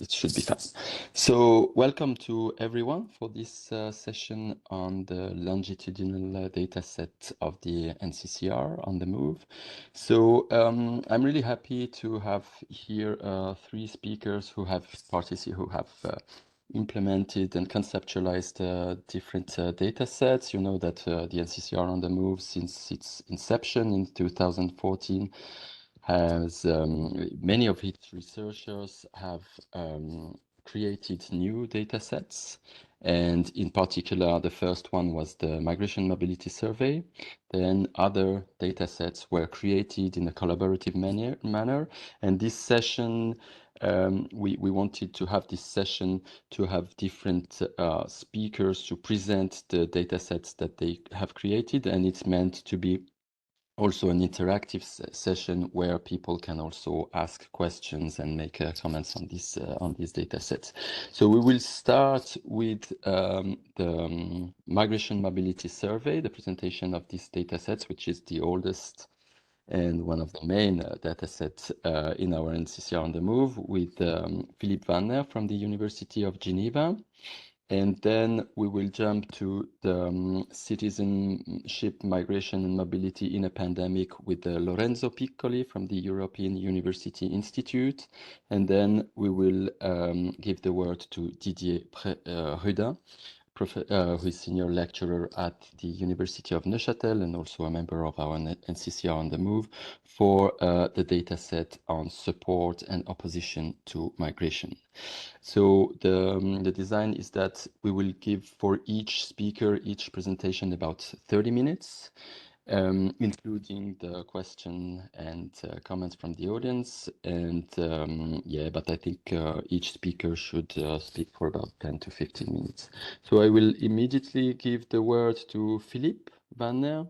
it should be fine. So welcome to everyone for this session on the longitudinal dataset of the NCCR on the move. So I'm really happy to have here three speakers who have implemented and conceptualized different data sets. You know that the NCCR on the move, since its inception in 2014, has many of its researchers have created new data sets. And in particular, the first one was the Migration Mobility Survey. Then other data sets were created in a collaborative manner. And this session, we wanted to have this session to have different speakers to present the data sets that they have created. And it's meant to be also an interactive session where people can also ask questions and make comments on these data sets. So we will start with the Migration Mobility Survey, the presentation of these data sets, which is the oldest and one of the main data sets in our NCCR on the move, with Philippe Wanner from the University of Geneva. And then we will jump to the citizenship, migration and mobility in a pandemic with Lorenzo Piccoli from the European University Institute. And then we will give the word to Didier Ruedin, who is senior lecturer at the University of Neuchâtel and also a member of our NCCR on the move, for the data set on support and opposition to migration. So the design is that we will give for each speaker, each presentation, about 30 minutes, including the question and comments from the audience. And yeah, but I think each speaker should speak for about 10 to 15 minutes. So I will immediately give the word to Philippe Wanner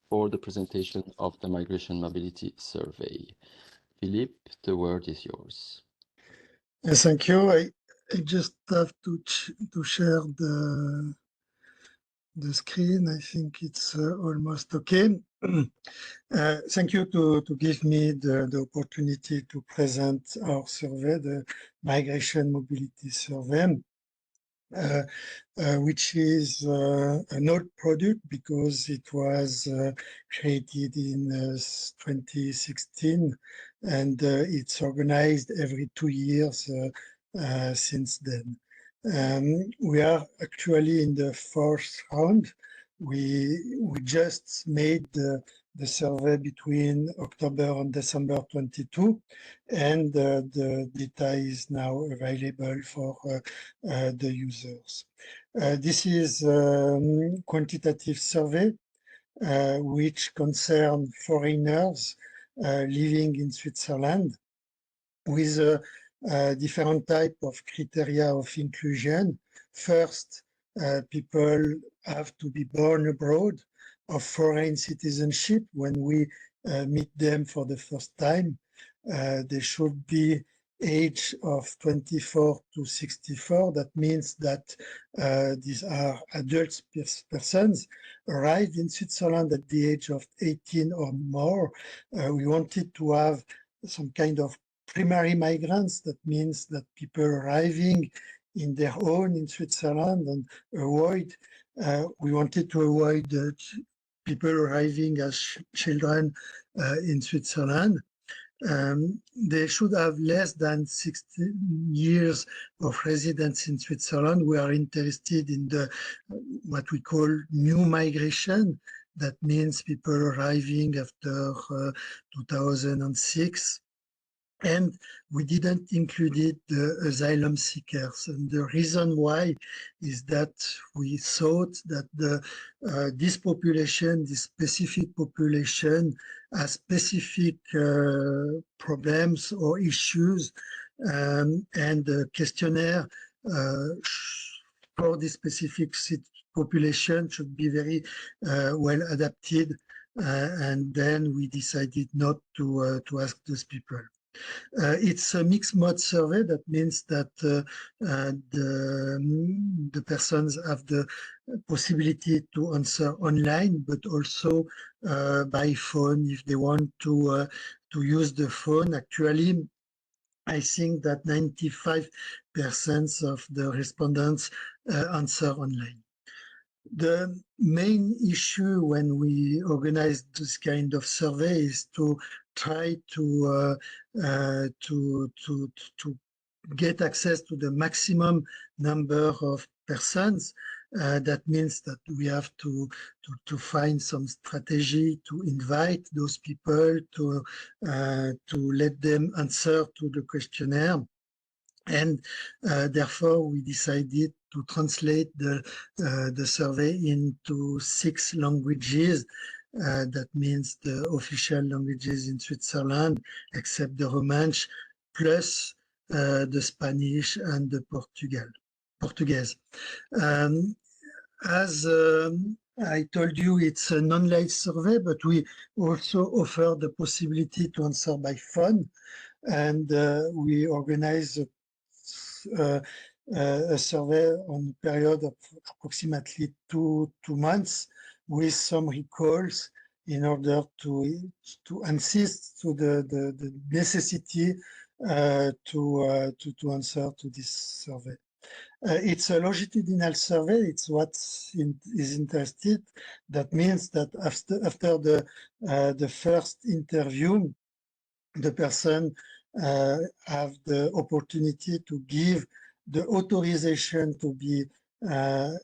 for the presentation of the Migration Mobility Survey. Philippe, the word is yours. Yes, thank you. I just have to share the screen. I think it's almost okay. Thank you to give me the opportunity to present our survey, the Migration Mobility Survey, which is an old product because it was created in 2016, and it's organized every 2 years since then. We are actually in the fourth round. We just made the survey between October and December 22, and the data is now available for the users. This is a quantitative survey which concerns foreigners living in Switzerland, with different type of criteria of inclusion. First, people have to be born abroad, of foreign citizenship. When we meet them for the first time, they should be age of 24 to 64. That means that these are adult persons arrived in Switzerland at the age of 18 or more. We wanted to have some kind of primary migrants. That means that people arriving in their own in Switzerland, and we wanted to avoid people arriving as children in Switzerland. They should have less than 16 years of residence in Switzerland. We are interested in the what we call new migration. That means people arriving after 2006. And we didn't include the asylum seekers. And the reason why is that we thought that this population, this specific population, has specific problems or issues, and the questionnaire for this specific population should be very well adapted. And then we decided not to ask those people. It's a mixed mode survey. That means that the persons have the possibility to answer online, but also by phone if they want to use the phone. Actually, I think that 95% of the respondents answer online. The main issue when we organize this kind of survey is to try to get access to the maximum number of persons. That means that we have to find some strategy to invite those people to let them answer to the questionnaire. And therefore, we decided to translate the survey into 6 languages. That means the official languages in Switzerland, except the Romansh, plus the Spanish and the Portuguese. As I told you, it's a non-live survey, but we also offer the possibility to answer by phone. And we organize a survey on a period of approximately two months with some recalls in order to insist to the necessity to answer to this survey. It's a longitudinal survey. It's what is interested. That means that after the first interview, the person have the opportunity to give the authorization to be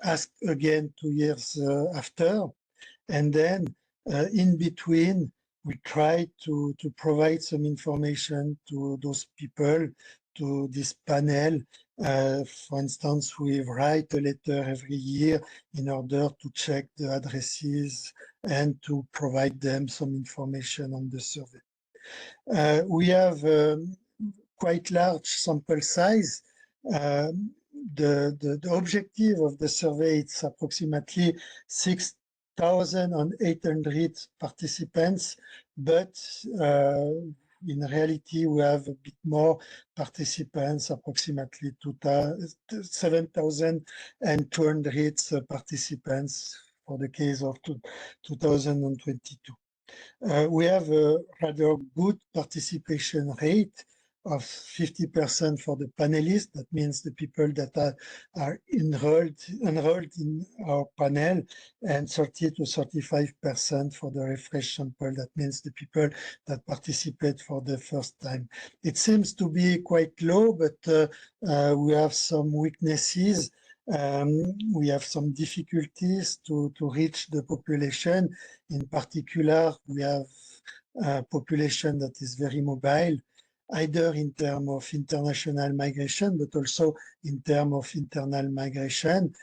asked again 2 years after. And then in between, we try to provide some information to those people, to this panel. For instance, we write a letter every year in order to check the addresses and to provide them some information on the survey. We have quite large sample size. The objective of the survey is approximately 6,800 participants, but in reality, we have a bit more participants, approximately 7,200 participants for the case of 2022. We have a rather good participation rate of 50% for the panelists. That means the people that are enrolled in our panel, and 30 to 35% for the refresh sample. That means the people that participate for the first time. It seems to be quite low, but we have some weaknesses. We have some difficulties to reach the population. In particular, we have a population that is very mobile, either in terms of international migration, but also in terms of internal migration.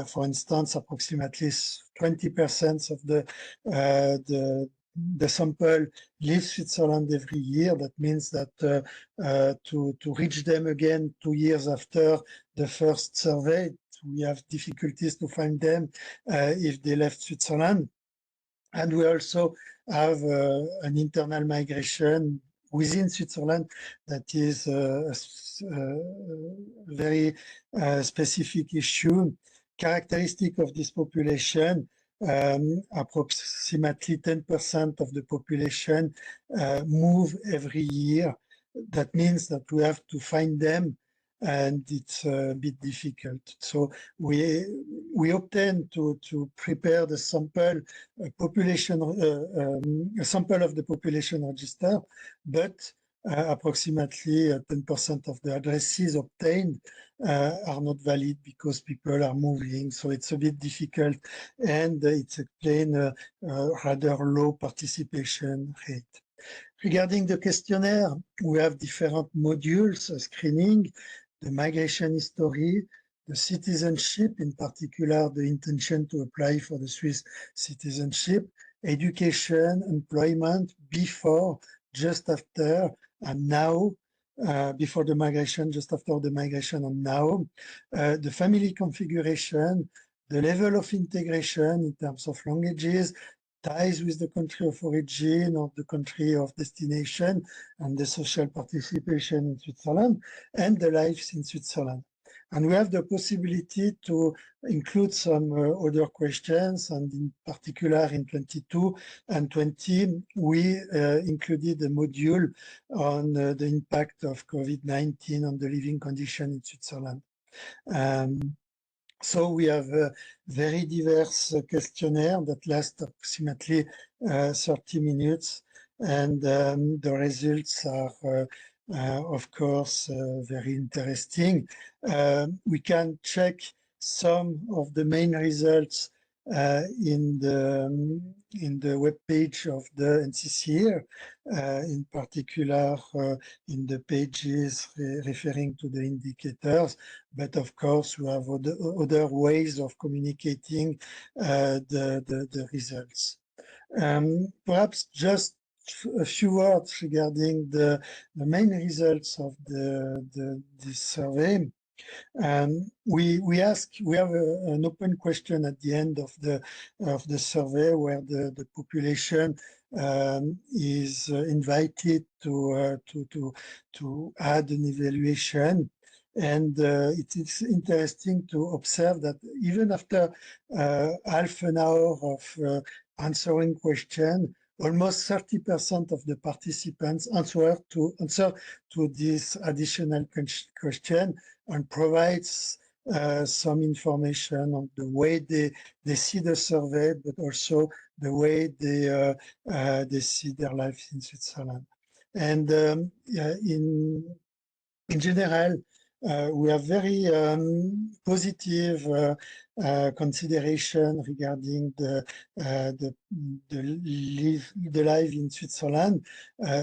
For instance, approximately 20% of the sample leaves Switzerland every year. That means that to reach them again 2 years after the first survey, we have difficulties to find them if they left Switzerland. And we also have an internal migration within Switzerland that is a very specific issue. Characteristic of this population, approximately 10% of the population move every year. That means that we have to find them, and it's a bit difficult. So we obtain to prepare the sample population, a sample of the population register, but approximately 10% of the addresses obtained are not valid because people are moving. So it's a bit difficult, and it's explains a rather low participation rate. Regarding the questionnaire, we have different modules, screening, the migration history, the citizenship, in particular the intention to apply for the Swiss citizenship, education, employment, before, just after, and now, before the migration, just after the migration, and now, the family configuration, the level of integration in terms of languages, ties with the country of origin or the country of destination, and the social participation in Switzerland, and the lives in Switzerland. And we have the possibility to include some other questions, and in particular in 22 and 20, we included a module on the impact of COVID-19 on the living condition in Switzerland. So we have a very diverse questionnaire that lasts approximately 30 minutes, and the results are, of course, very interesting. We can check some of the main results in the web page of the NCCR, in particular in the pages referring to the indicators. But of course, we have other ways of communicating the results. Perhaps just a few words regarding the main results of this survey. We have an open question at the end of the survey where the population is invited to add an evaluation. And it is interesting to observe that even after half an hour of answering question, almost 30% of the participants answer to this additional question and provides some information on the way they see the survey, but also the way they see their life in Switzerland. And in general, we have very positive consideration regarding the life in Switzerland.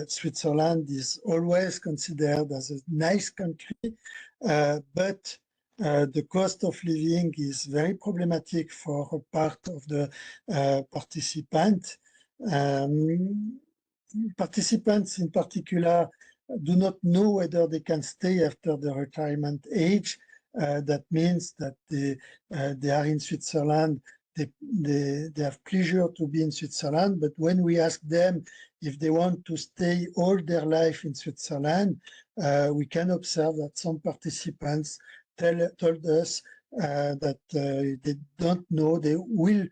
Switzerland is always considered as a nice country, but the cost of living is very problematic for a part of the participants. Participants in particular do not know whether they can stay after the retirement age. That means that they are in Switzerland, they have pleasure to be in Switzerland, but when we ask them if they want to stay all their life in Switzerland, we can observe that some participants told us that they don't know they will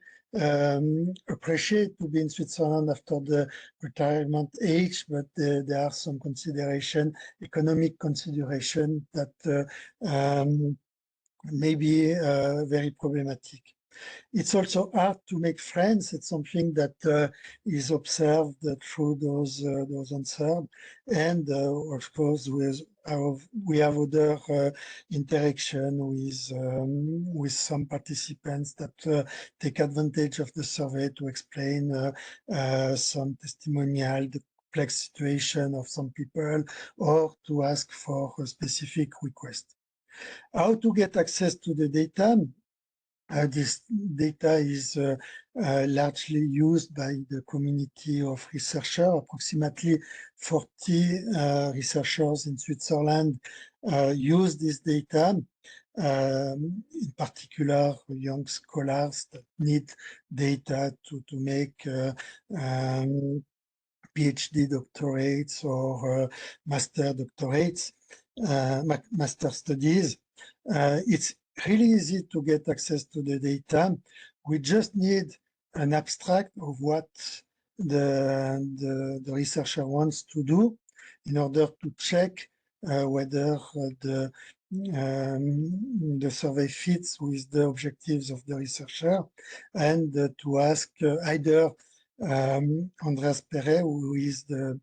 appreciate to be in Switzerland after the retirement age, but there are some economic consideration that may be very problematic. It's also hard to make friends. It's something that is observed through those answers, and of course we have other interaction with some participants that take advantage of the survey to explain some testimonial, the complex situation of some people, or to ask for a specific request. How to get access to the data? This data is largely used by the community of researchers. Approximately 40 researchers in Switzerland use this data, in particular young scholars that need data to make PhD doctorates or master doctorates, master studies. It's really easy to get access to the data. We just need an abstract of what the researcher wants to do in order to check whether the survey fits with the objectives of the researcher, and to ask either Andreas Perret, who is the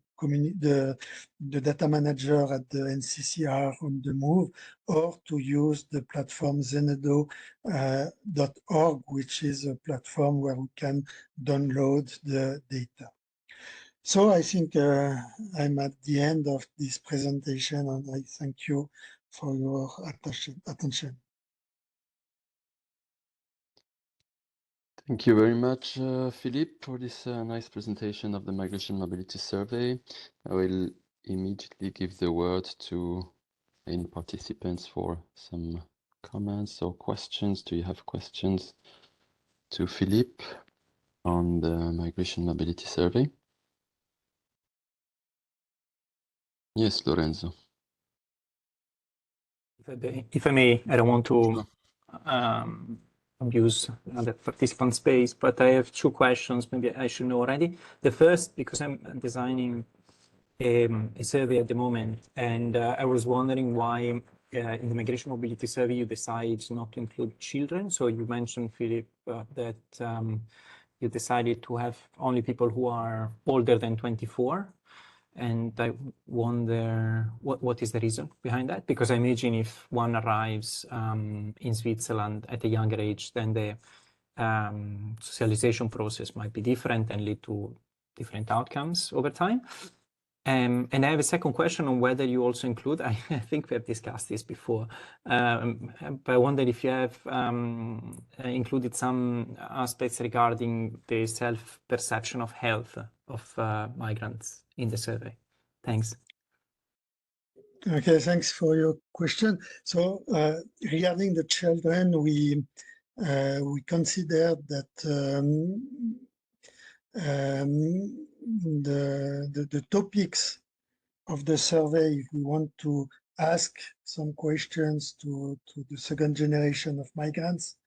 data manager at the NCCR on the move, or to use the platform zenedo.org, which is a platform where we can download the data. So I think I'm at the end of this presentation, and I thank you for your attention. Thank you very much, Philippe, for this nice presentation of the Migration Mobility Survey. I will immediately give the word to any participants for some comments or questions. Do you have questions to Philippe on the Migration Mobility Survey? Yes, Lorenzo. If I may, I don't want to abuse the participant space, but I have two questions. Maybe I should know already. The first, because I'm designing a survey at the moment, and I was wondering why in the migration mobility survey you decide not to include children. So you mentioned, Philippe, that you decided to have only people who are older than 24. And I wonder what is the reason behind that? Because I imagine if one arrives in Switzerland at a younger age, then the socialization process might be different and lead to different outcomes over time. And I have a second question on whether you also include, I think we have discussed this before, but I wonder if you have included some aspects regarding the self-perception of health of migrants in the survey. Thanks. Okay, thanks for your question. So regarding the children, we consider that the topics of the survey, if we want to ask some questions to the second generation of migrants,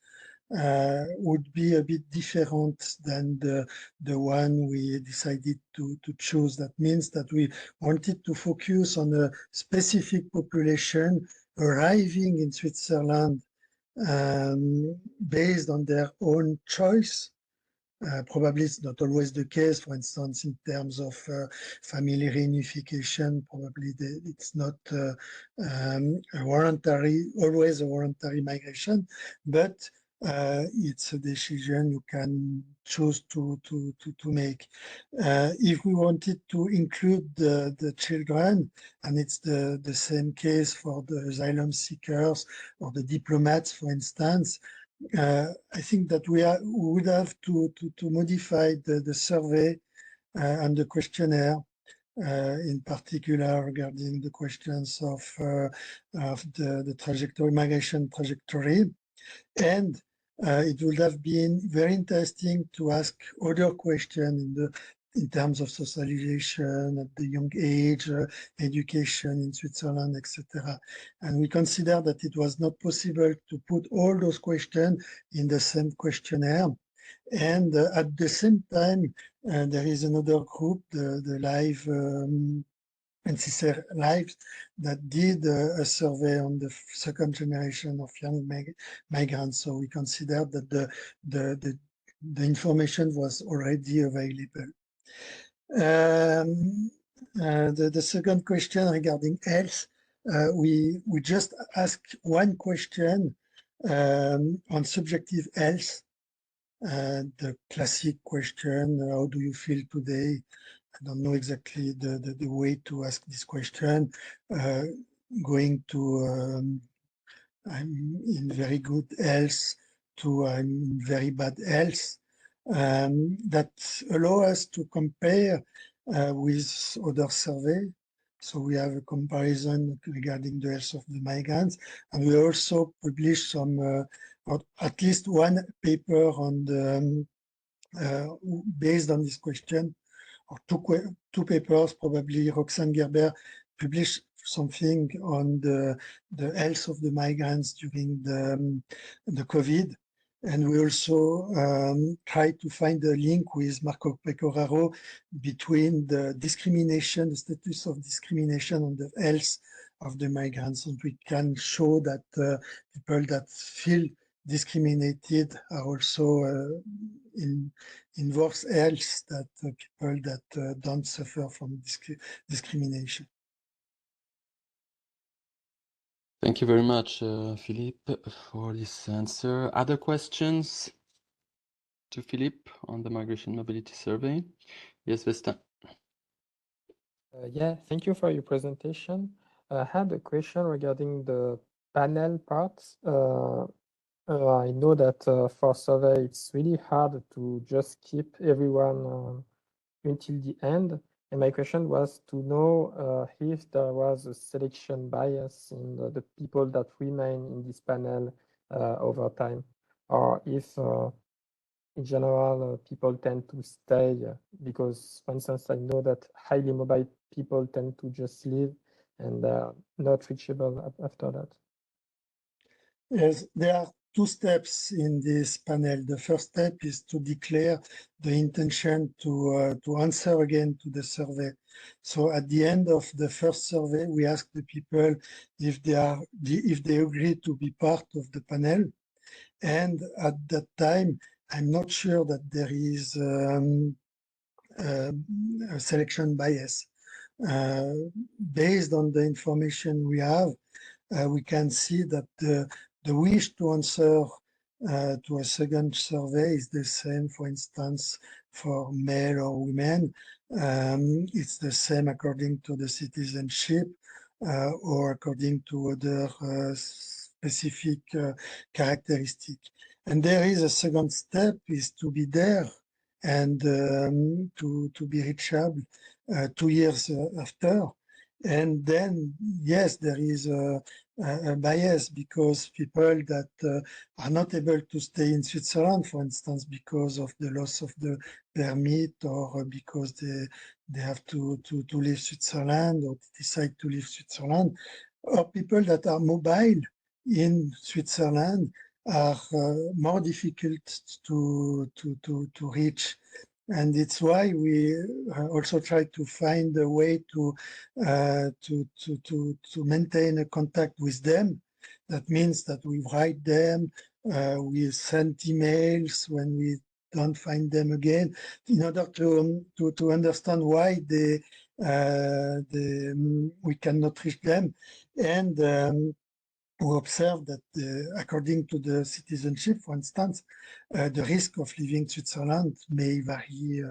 would be a bit different than the one we decided to choose. That means that we wanted to focus on a specific population arriving in Switzerland based on their own choice. Probably it's not always the case. For instance, in terms of family reunification, probably it's not always a voluntary migration, but it's a decision you can choose to make. If we wanted to include the children, and it's the same case for the asylum seekers or the diplomats, for instance, I think that we would have to modify the survey and the questionnaire, in particular regarding the questions of the trajectory, migration trajectory. And it would have been very interesting to ask other questions in terms of socialization at the young age, education in Switzerland, etc. And we consider that it was not possible to put all those questions in the same questionnaire. And at the same time, there is another group, the live NCCR Lives, that did a survey on the second generation of young migrants. So we consider that the information was already available. The second question regarding health, we just asked one question on subjective health. The classic question, how do you feel today? I don't know exactly the way to ask this question. Going to I'm in very good health to I'm in very bad health. That allow us to compare with other surveys. So we have a comparison regarding the health of the migrants, and we also publish some, or at least one paper on the based on this question, or two papers. Probably Roxane Gerber published something on the health of the migrants during the COVID. And we also try to find a link with Marco Pecoraro between the discrimination, the status of discrimination on the health of the migrants. And we can show that people that feel discriminated are also in worse health than people that don't suffer from discrimination. Thank you very much, Philippe, for this answer. Other questions to Philippe on the Migration Mobility Survey? Yes, Vesta. Yeah, thank you for your presentation. I had a question regarding the panel parts. I know that for survey, it's really hard to just keep everyone until the end. And my question was to know if there was a selection bias in the people that remain in this panel over time, or if in general people tend to stay because, for instance, I know that highly mobile people tend to just leave and not reachable after that. Yes, there are two steps in this panel. The first step is to declare the intention to answer again to the survey. So at the end of the first survey, we ask the people if they agree to be part of the panel. And at that time, I'm not sure that there is a selection bias. Based on the information we have, we can see that the wish to answer to a second survey is the same, for instance, for male or women. It's the same according to the citizenship or according to other specific characteristic. And there is a second step is to be there and to be reachable 2 years after. And then, yes, there is a bias because people that are not able to stay in Switzerland, for instance, because of the loss of the permit or because they have to leave Switzerland or decide to leave Switzerland, or people that are mobile in Switzerland are more difficult to reach. And it's why we also try to find a way to maintain a contact with them. That means that we write them, we send emails when we don't find them again, in order to understand why we cannot reach them. And we observe that according to the citizenship, for instance, the risk of leaving Switzerland may vary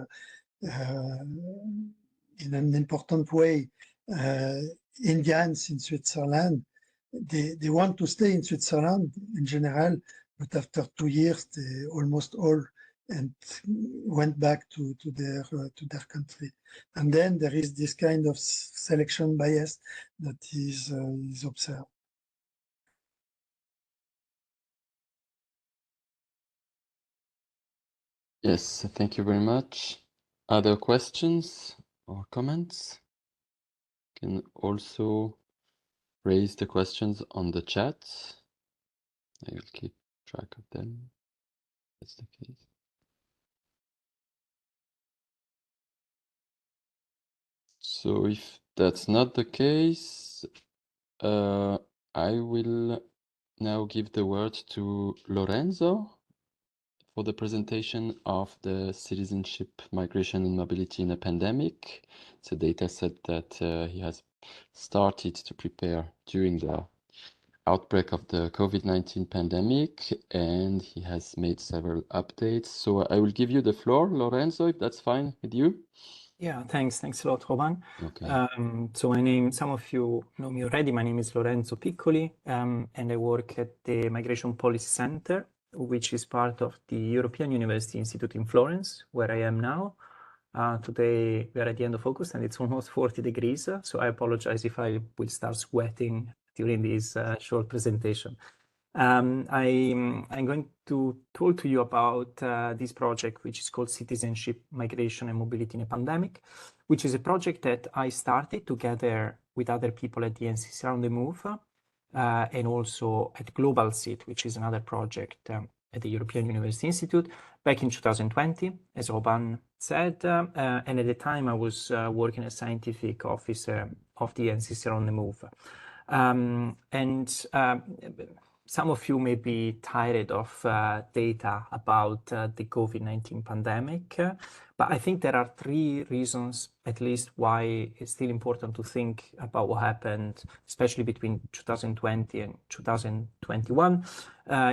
in an important way. Indians in Switzerland, they want to stay in Switzerland in general, but after 2 years, they almost all went back to their country. And then there is this kind of selection bias that is observed. Yes, thank you very much. Other questions or comments? You can also raise the questions on the chat. I will keep track of them. That's the case. So if that's not the case, I will now give the word to Lorenzo for the presentation of the Citizenship, Migration and Mobility in a Pandemic. It's a data set that he has started to prepare during the outbreak of the COVID-19 pandemic, and he has made several updates. So I will give you the floor, Lorenzo, if that's fine with you. Yeah, thanks a lot, Roman. Okay. So some of you know me already. My name is Lorenzo Piccoli, and I work at the Migration Policy Center, which is part of the European University Institute in Florence, where I am now. Today we are at the end of August and it's almost 40 degrees, so I apologize if I will start sweating during this short presentation. I'm going to talk to you about this project, which is called Citizenship, Migration and Mobility in a Pandemic, which is a project that I started together with other people at the NCCR on the Move, and also at Global Cit, which is another project at the European University Institute back in 2020, as Roban said. And at the time I was working as scientific officer of the NCCR on the Move. Some of you may be tired of data about the COVID-19 pandemic, but I think there are 3 reasons, at least, why it's still important to think about what happened, especially between 2020 and 2021,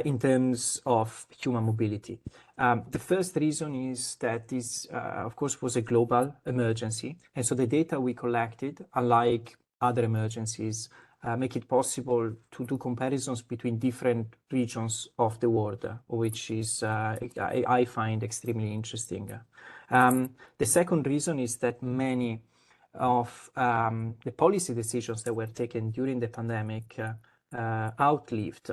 in terms of human mobility. The first reason is that this, of course, was a global emergency, and so the data we collected, unlike other emergencies, make it possible to do comparisons between different regions of the world, which is, I find extremely interesting. The second reason is that many of the policy decisions that were taken during the pandemic outlived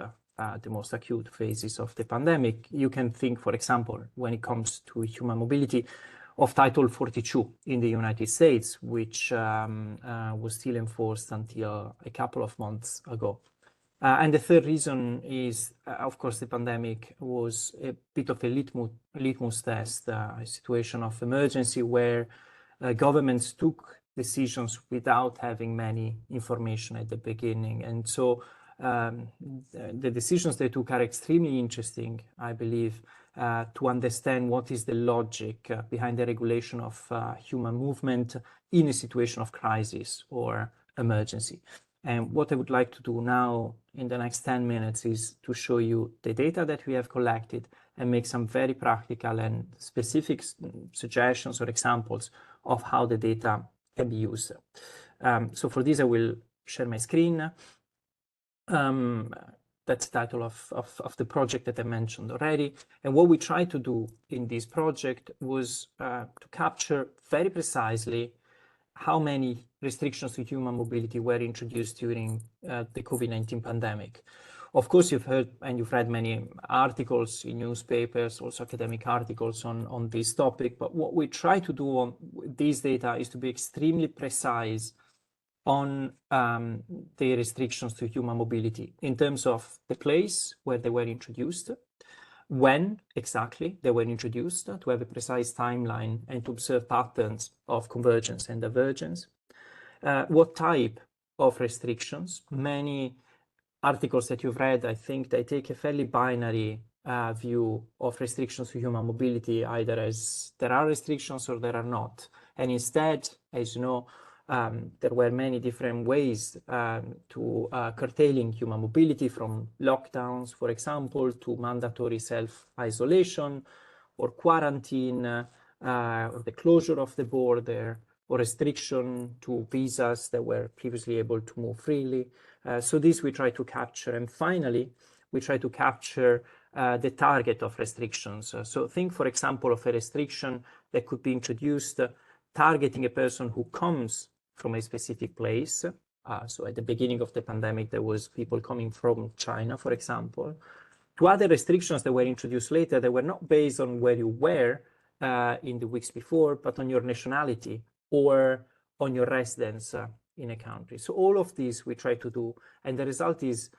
the most acute phases of the pandemic. You can think, for example, when it comes to human mobility, of Title 42 in the United States, which was still enforced until a couple of months ago. And the third reason is, of course, the pandemic was a bit of a litmus test, a situation of emergency where governments took decisions without having many information at the beginning. And so the decisions they took are extremely interesting, I believe, to understand what is the logic behind the regulation of human movement in a situation of crisis or emergency. And what I would like to do now in the next 10 minutes is to show you the data that we have collected and make some very practical and specific suggestions or examples of how the data can be used. So for this, I will share my screen. That's the title of the project that I mentioned already. And what we tried to do in this project was to capture very precisely how many restrictions to human mobility were introduced during the COVID-19 pandemic. Of course, you've heard and you've read many articles in newspapers, also academic articles on this topic. But what we try to do on these data is to be extremely precise on the restrictions to human mobility in terms of the place where they were introduced, when exactly they were introduced, to have a precise timeline and to observe patterns of convergence and divergence, what type of restrictions. Many articles that you've read, I think they take a fairly binary view of restrictions to human mobility, either as there are restrictions or there are not. And instead, as you know, there were many different ways to curtailing human mobility, from lockdowns, for example, to mandatory self-isolation or quarantine, or the closure of the border, or restriction to visas that were previously able to move freely. So this we try to capture. And finally, we try to capture the target of restrictions. So think, for example, of a restriction that could be introduced targeting a person who comes from a specific place. So at the beginning of the pandemic, there was people coming from China, for example, to other restrictions that were introduced later that were not based on where you were in the weeks before, but on your nationality or on your residence in a country. So all of these we try to do. And the result is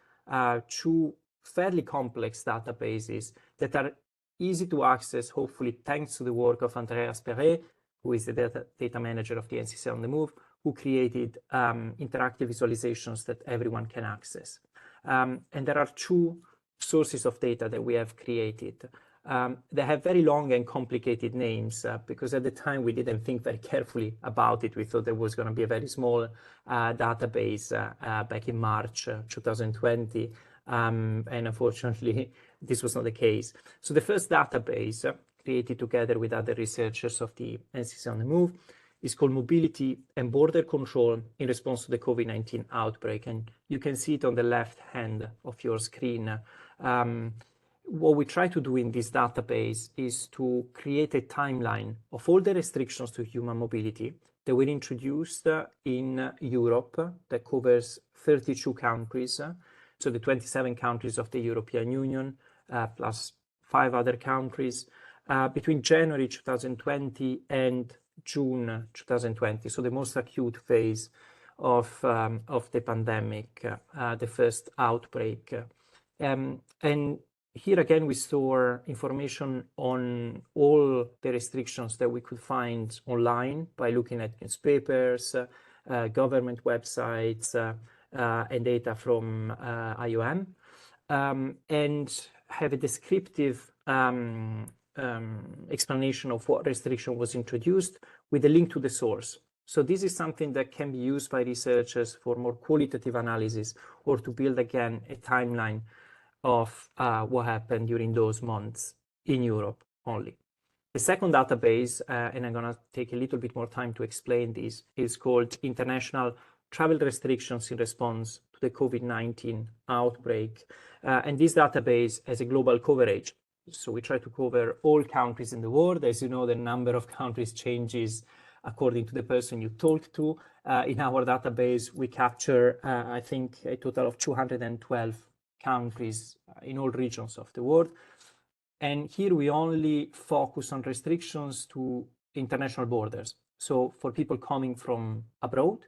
two fairly complex databases that are easy to access, hopefully thanks to the work of Andreas Perret, who is the data manager of the NCCR on the Move, who created interactive visualizations that everyone can access. And there are two sources of data that we have created. They have very long and complicated names because at the time we didn't think very carefully about it. We thought there was going to be a very small database back in March 2020. And unfortunately, this was not the case. So the first database created together with other researchers of the NCCR on the Move is called Mobility and Border Control in Response to the COVID-19 Outbreak. And you can see it on the left hand of your screen. What we try to do in this database is to create a timeline of all the restrictions to human mobility that were introduced in Europe that covers 32 countries. So the 27 countries of the European Union, plus 5 other countries, between January 2020 and June 2020, so the most acute phase of the pandemic, the first outbreak. And here again, we store information on all the restrictions that we could find online by looking at newspapers, government websites, and data from IOM, and have a descriptive explanation of what restriction was introduced with a link to the source. So this is something that can be used by researchers for more qualitative analysis or to build again a timeline of what happened during those months in Europe only. The second database, and I'm going to take a little bit more time to explain this, is called International Travel Restrictions in Response to the COVID-19 Outbreak. And this database has a global coverage. So we try to cover all countries in the world. As you know, the number of countries changes according to the person you talk to. In our database, we capture, I think, a total of 212 countries in all regions of the world. And here we only focus on restrictions to international borders. So for people coming from abroad.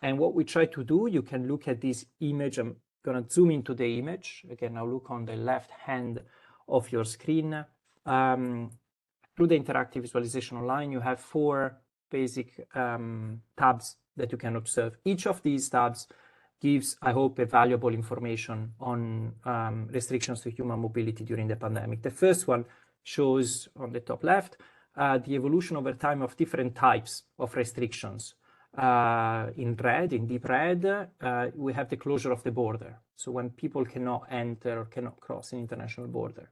And what we try to do, you can look at this image. I'm going to zoom into the image. Again, now look on the left hand of your screen. Through the interactive visualization online, you have 4 basic tabs that you can observe. Each of these tabs gives, I hope, a valuable information on restrictions to human mobility during the pandemic. The first one shows on the top left the evolution over time of different types of restrictions. In red, in deep red, we have the closure of the border. So when people cannot enter or cannot cross an international border.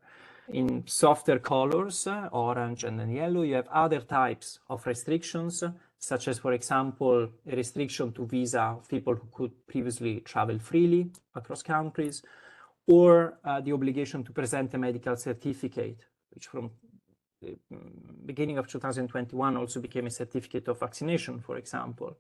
In softer colors, orange and then yellow, you have other types of restrictions, such as, for example, a restriction to visa of people who could previously travel freely across countries, or the obligation to present a medical certificate, which from the beginning of 2021 also became a certificate of vaccination, for example,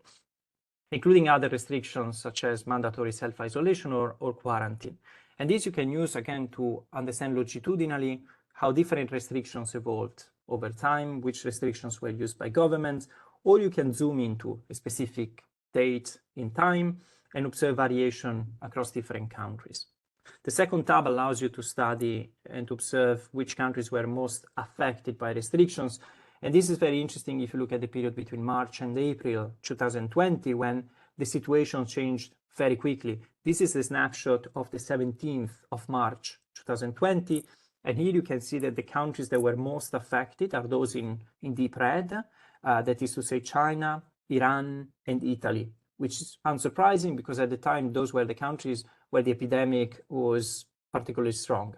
including other restrictions such as mandatory self-isolation or quarantine. And this you can use, again, to understand longitudinally how different restrictions evolved over time, which restrictions were used by governments, or you can zoom into a specific date in time and observe variation across different countries. The second tab allows you to study and to observe which countries were most affected by restrictions. And this is very interesting if you look at the period between March and April 2020, when the situation changed very quickly. This is a snapshot of the 17th of March 2020. And here you can see that the countries that were most affected are those in deep red, that is to say China, Iran, and Italy, which is unsurprising because at the time those were the countries where the epidemic was particularly strong.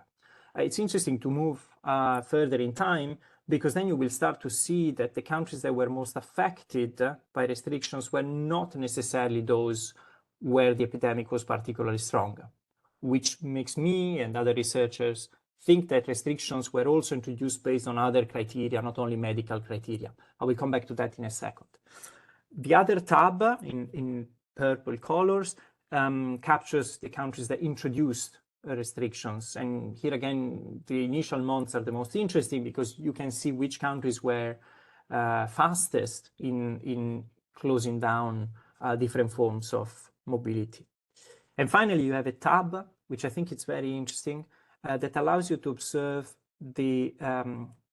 It's interesting to move further in time, because then you will start to see that the countries that were most affected by restrictions were not necessarily those where the epidemic was particularly strong, which makes me and other researchers think that restrictions were also introduced based on other criteria, not only medical criteria. I will come back to that in a second. The other tab in purple colors captures the countries that introduced restrictions. And here again, the initial months are the most interesting because you can see which countries were fastest in closing down different forms of mobility. And finally, you have a tab, which I think is very interesting, that allows you to observe the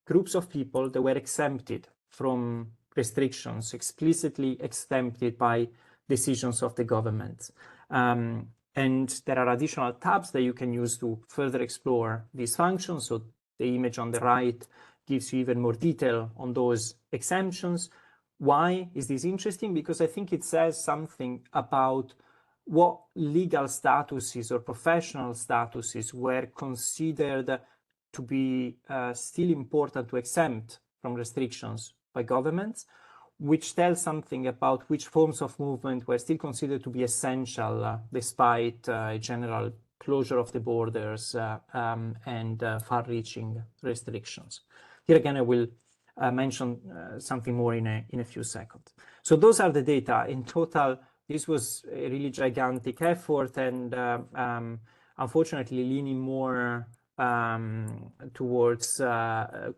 groups of people that were exempted from restrictions, explicitly exempted by decisions of the government. And there are additional tabs that you can use to further explore these functions. So the image on the right gives you even more detail on those exemptions. Why is this interesting? Because I think it says something about what legal statuses or professional statuses were considered to be still important to exempt from restrictions by governments, which tells something about which forms of movement were still considered to be essential despite a general closure of the borders and far-reaching restrictions. Here again, I will mention something more in a few seconds. So those are the data. In total, this was a really gigantic effort and unfortunately leaning more towards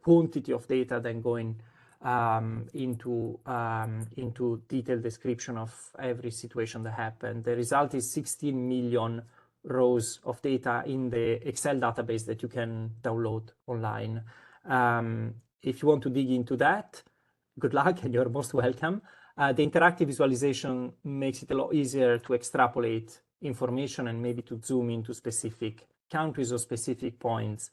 quantity of data than going into detailed description of every situation that happened. The result is 16 million rows of data in the Excel database that you can download online. If you want to dig into that, good luck and you're most welcome. The interactive visualization makes it a lot easier to extrapolate information and maybe to zoom into specific countries or specific points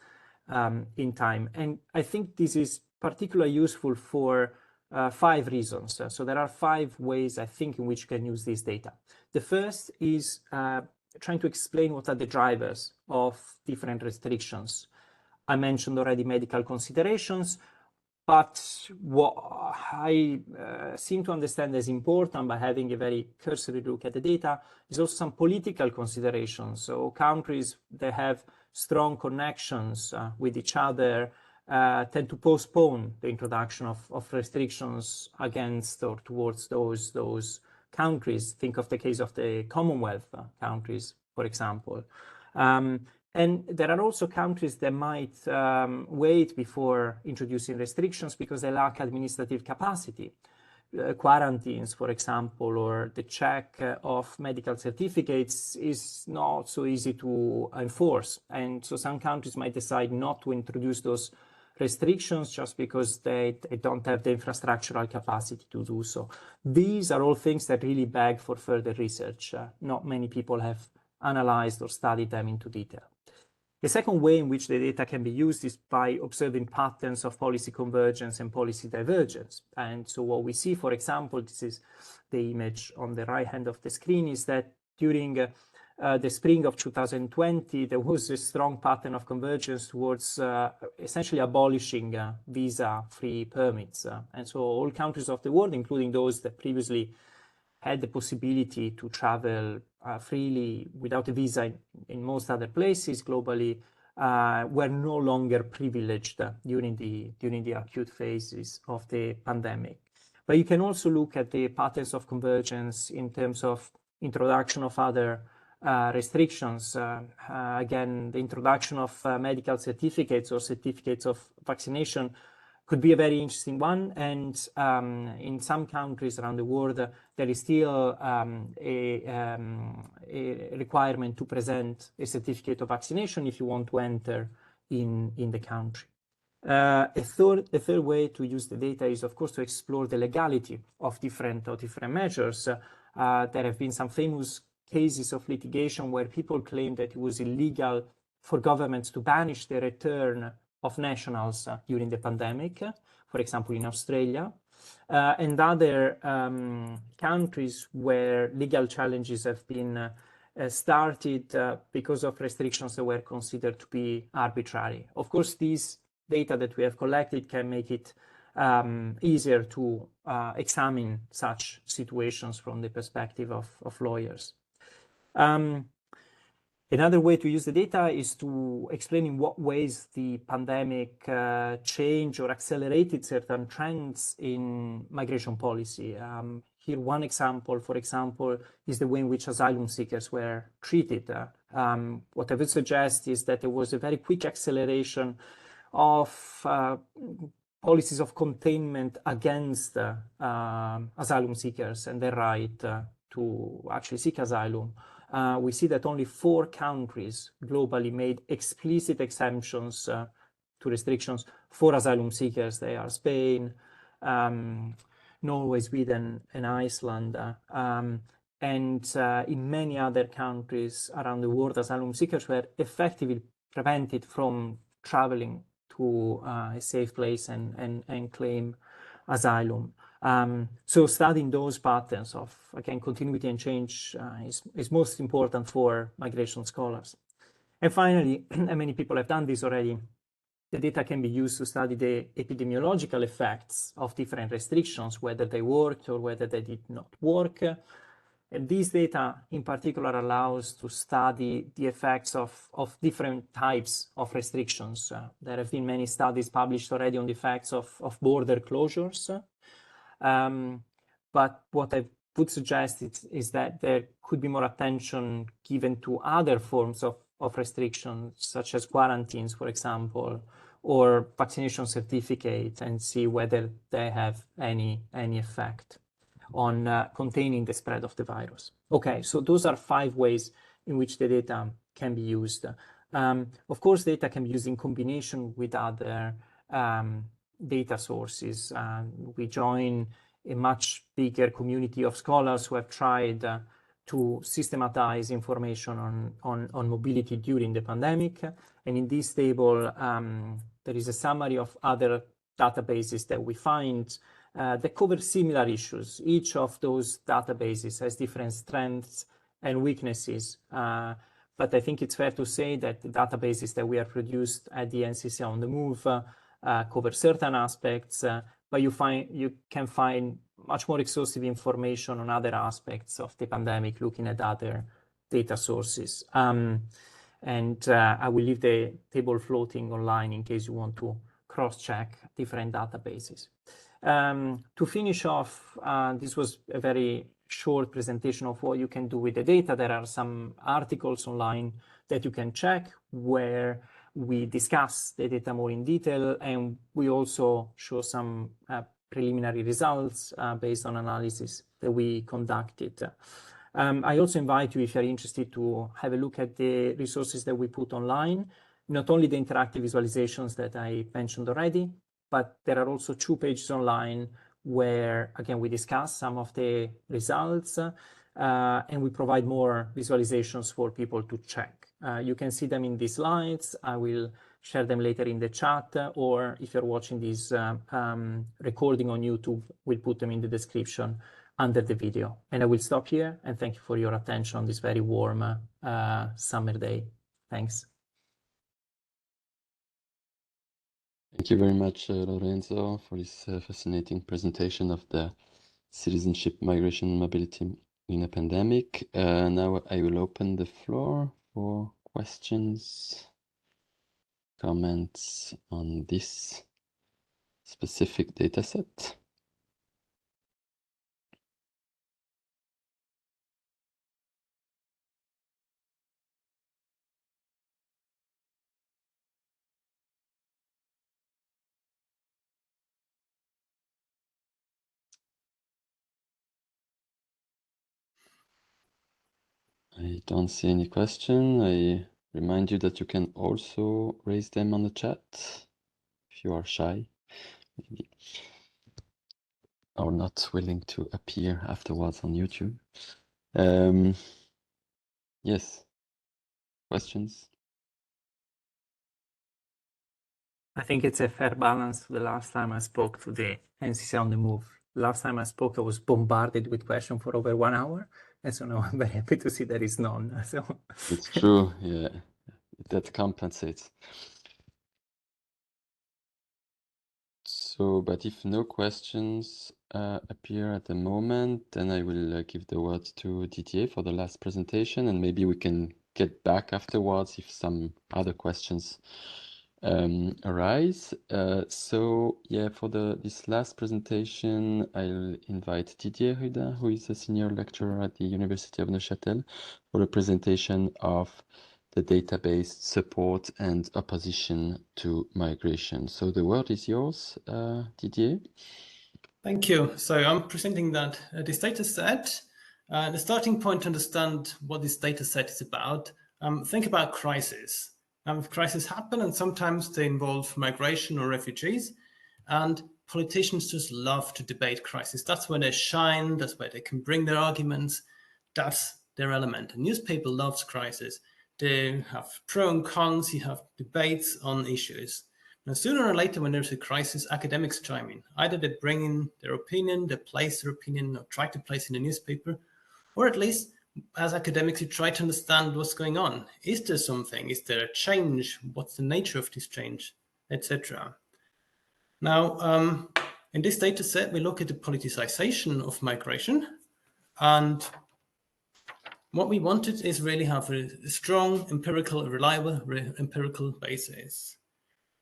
in time. And I think this is particularly useful for 5 reasons. So there are 5 ways I think in which you can use this data. The first is trying to explain what are the drivers of different restrictions. I mentioned already medical considerations, but what I seem to understand as important by having a very cursory look at the data is also some political considerations. So countries that have strong connections with each other tend to postpone the introduction of restrictions against or towards those countries. Think of the case of the Commonwealth countries, for example. And there are also countries that might wait before introducing restrictions because they lack administrative capacity. quarantines, for example, or the check of medical certificates is not so easy to enforce. And so some countries might decide not to introduce those restrictions just because they don't have the infrastructural capacity to do so. These are all things that really beg for further research. Not many people have analyzed or studied them into detail. The second way in which the data can be used is by observing patterns of policy convergence and policy divergence. And so what we see, for example, this is the image on the right hand of the screen, is that during the spring of 2020, there was a strong pattern of convergence towards essentially abolishing visa-free permits. And so all countries of the world, including those that previously had the possibility to travel freely without a visa in most other places globally, were no longer privileged during the acute phases of the pandemic. But you can also look at the patterns of convergence in terms of introduction of other restrictions. Again, the introduction of medical certificates or certificates of vaccination could be a very interesting one. And in some countries around the world, there is still a requirement to present a certificate of vaccination if you want to enter in the country. A third way to use the data is, of course, to explore the legality of different measures. There have been some famous cases of litigation where people claim that it was illegal for governments to banish the return of nationals during the pandemic, for example, in Australia, and other countries where legal challenges have been started because of restrictions that were considered to be arbitrary. Of course, these data that we have collected can make it easier to examine such situations from the perspective of lawyers. Another way to use the data is to explain in what ways the pandemic changed or accelerated certain trends in migration policy. Here, one example, for example, is the way in which asylum seekers were treated. What I would suggest is that there was a very quick acceleration of policies of containment against asylum seekers and their right to actually seek asylum. We see that only 4 countries globally made explicit exemptions to restrictions for asylum seekers. They are Spain, Norway, Sweden, and Iceland. And in many other countries around the world, asylum seekers were effectively prevented from traveling to a safe place and claim asylum. So studying those patterns of, again, continuity and change is most important for migration scholars. And finally, and many people have done this already, the data can be used to study the epidemiological effects of different restrictions, whether they worked or whether they did not work. And these data in particular allows to study the effects of different types of restrictions. There have been many studies published already on the effects of border closures. But what I would suggest is that there could be more attention given to other forms of restrictions, such as quarantines, for example, or vaccination certificates, and see whether they have any effect on containing the spread of the virus. Okay, so those are 5 ways in which the data can be used. Of course, data can be used in combination with other data sources. We join a much bigger community of scholars who have tried to systematize information on mobility during the pandemic. And in this table, there is a summary of other databases that we find that cover similar issues. Each of those databases has different strengths and weaknesses. But I think it's fair to say that the databases that we have produced at the NCCR on the Move cover certain aspects, but you can find much more exhaustive information on other aspects of the pandemic, looking at other data sources. And I will leave the table floating online in case you want to cross-check different databases. To finish off, this was a very short presentation of what you can do with the data. There are some articles online that you can check where we discuss the data more in detail, and we also show some preliminary results based on analysis that we conducted. I also invite you, if you're interested, to have a look at the resources that we put online, not only the interactive visualizations that I mentioned already, but there are also 2 pages online where, again, we discuss some of the results and we provide more visualizations for people to check. You can see them in these slides. I will share them later in the chat, or if you're watching this recording on YouTube, we'll put them in the description under the video. And I will stop here and thank you for your attention on this very warm summer day. Thanks. Thank you very much, Lorenzo, for this fascinating presentation of the citizenship, migration, and mobility in a pandemic. Now I will open the floor for questions, comments on this specific data set. I don't see any question. I remind you that you can also raise them on the chat if you are shy, maybe, or not willing to appear afterwards on YouTube. Yes, questions? I think it's a fair balance to the last time I spoke to the NCCR on the move. Last time I spoke, I was bombarded with questions for over 1 hour. And so now I'm very happy to see there is none. So It's true, yeah, that compensates. So, but if no questions appear at the moment, then I will give the word to Didier for the last presentation, and maybe we can get back afterwards if some other questions arise. So yeah, for this last presentation, I'll invite Didier Ruedin, who is a senior lecturer at the University of Neuchâtel, for a presentation of the database support and opposition to migration. So the word is yours, Didier. Thank you. So I'm presenting this data set. The starting point to understand what this data set is about, think about crisis. Crises happen and sometimes they involve migration or refugees, and politicians just love to debate crisis. That's where they shine, that's where they can bring their arguments, that's their element. A newspaper loves crisis. They have pro and cons, you have debates on issues. Now, sooner or later, when there's a crisis, academics chime in. Either they bring in their opinion, they place their opinion, or try to place in the newspaper, or at least, as academics, you try to understand what's going on. Is there something? Is there a change? What's the nature of this change, etc.? Now, in this data set, we look at the politicization of migration, and what we wanted is really have a strong, empirical, reliable empirical basis.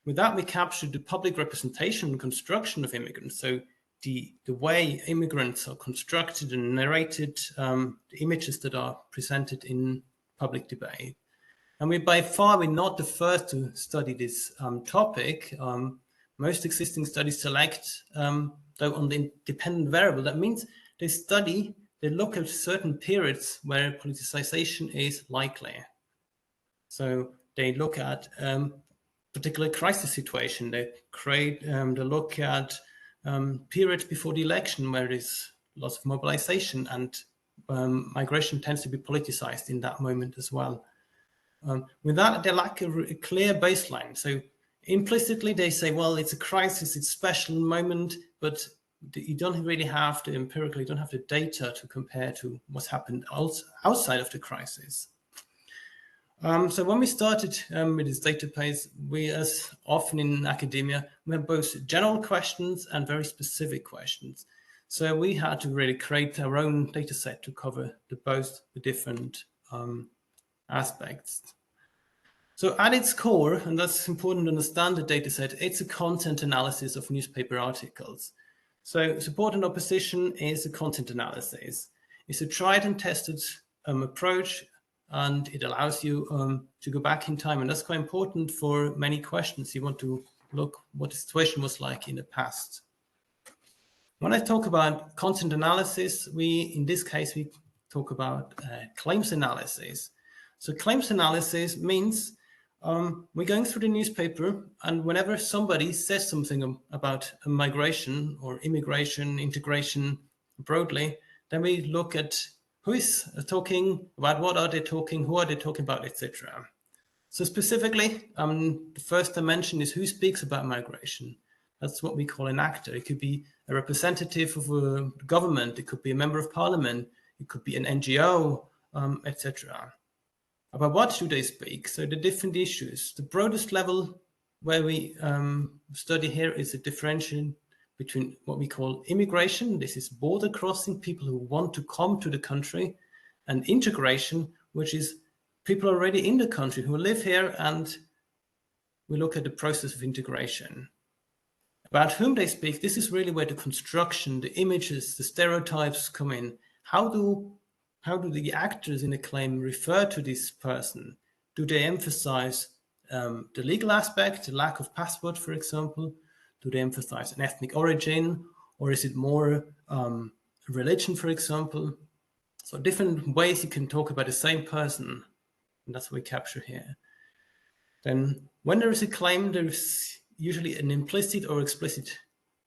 With that, we captured the public representation and construction of immigrants. So the way immigrants are constructed and narrated, the images that are presented in public debate. And we're not the first to study this topic. Most existing studies select, though on the dependent variable. That means they look at certain periods where politicization is likely. So they look at particular crisis situation. They look at periods before the election where there's lots of mobilization and migration tends to be politicized in that moment as well. With that, they lack a clear baseline. So implicitly they say, well, it's a crisis, it's a special moment, but you don't really have the empirical, you don't have the data to compare to what's happened outside of the crisis. So when we started with this database, we, as often in academia, we have both general questions and very specific questions. So we had to really create our own data set to cover both the different aspects. So at its core, and that's important to understand the data set, it's a content analysis of newspaper articles. So support and opposition is a content analysis. It's a tried and tested approach, and it allows you to go back in time. And that's quite important for many questions. You want to look what the situation was like in the past. When I talk about content analysis, in this case, we talk about claims analysis. So claims analysis means we're going through the newspaper, and whenever somebody says something about migration or immigration, integration broadly, then we look at who is talking about, what are they talking, who are they talking about, etc. So specifically, the first dimension is who speaks about migration. That's what we call an actor. It could be a representative of a government, it could be a member of parliament, it could be an NGO, etc. About what do they speak? So the different issues. The broadest level where we study here is the differentiation between what we call immigration. This is border crossing, people who want to come to the country, and integration, which is people already in the country who live here, and we look at the process of integration. About whom they speak, this is really where the construction, the images, the stereotypes come in. How do the actors in a claim refer to this person? Do they emphasize the legal aspect, the lack of passport, for example? Do they emphasize an ethnic origin, or is it more religion, for example? So different ways you can talk about the same person, and that's what we capture here. Then when there is a claim, there is usually an implicit or explicit